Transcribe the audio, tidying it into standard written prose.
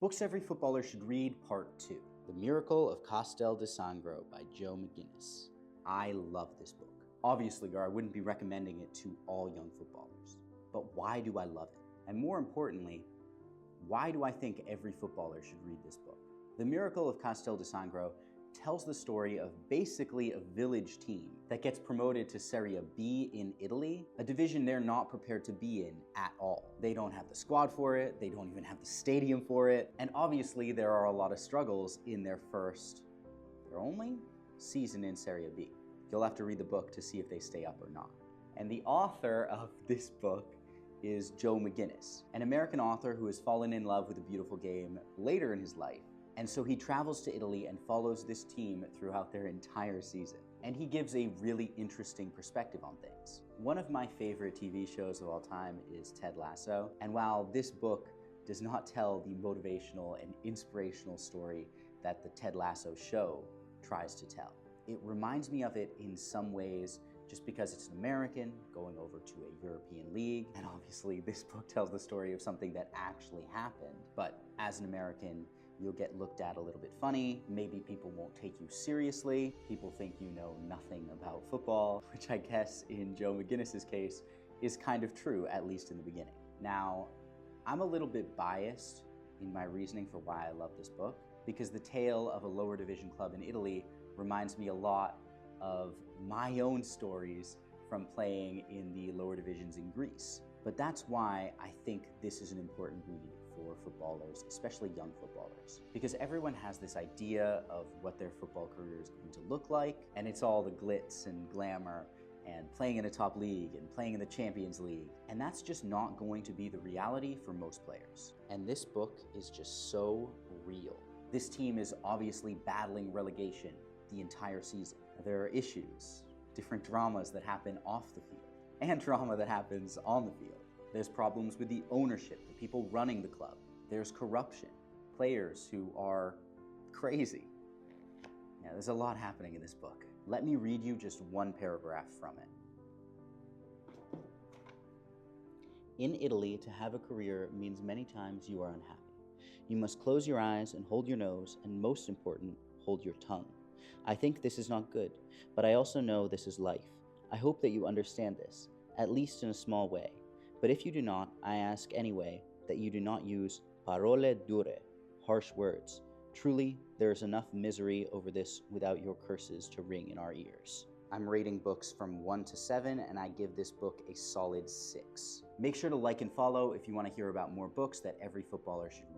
Books Every Footballer Should Read, Part 2. The Miracle of Castel di Sangro by Joe McGinnis. I love this book. Obviously, I wouldn't be recommending it to all young footballers. But why do I love it? And more importantly, why do I think every footballer should read this book? The Miracle of Castel di Sangro tells the story of basically a village team that gets promoted to Serie B in Italy, a division they're not prepared to be in at all. They don't have the squad for it, they don't even have the stadium for it, and obviously there are a lot of struggles in their only season in Serie B. You'll have to read the book to see if they stay up or not. And the author of this book is Joe McGinnis, an American author who has fallen in love with the beautiful game later in his life. And so he travels to Italy and follows this team throughout their entire season. And he gives a really interesting perspective on things. One of my favorite TV shows of all time is Ted Lasso. And while this book does not tell the motivational and inspirational story that the Ted Lasso show tries to tell, it reminds me of it in some ways just because it's an American going over to a European league. And obviously this book tells the story of something that actually happened. But as an American, you'll get looked at a little bit funny. Maybe people won't take you seriously. People think you know nothing about football, which I guess in Joe McGinnis's case is kind of true, at least in the beginning. Now, I'm a little bit biased in my reasoning for why I love this book, because the tale of a lower division club in Italy reminds me a lot of my own stories from playing in the lower divisions in Greece. But that's why I think this is an important read for footballers, especially young footballers. Because everyone has this idea of what their football career is going to look like, and it's all the glitz and glamour and playing in a top league and playing in the Champions League. And that's just not going to be the reality for most players. And this book is just so real. This team is obviously battling relegation the entire season. There are issues, different dramas that happen off the field, and drama that happens on the field. There's problems with the ownership, the people running the club. There's corruption, players who are crazy. Yeah, there's a lot happening in this book. Let me read you just one paragraph from it. In Italy, to have a career means many times you are unhappy. You must close your eyes and hold your nose, and most important, hold your tongue. I think this is not good, but I also know this is life. I hope that you understand this, at least in a small way. But if you do not, I ask anyway that you do not use parole dure, harsh words. Truly, there is enough misery over this without your curses to ring in our ears. I'm rating books from 1 to 7, and I give this book a solid 6. Make sure to like and follow if you want to hear about more books that every footballer should read.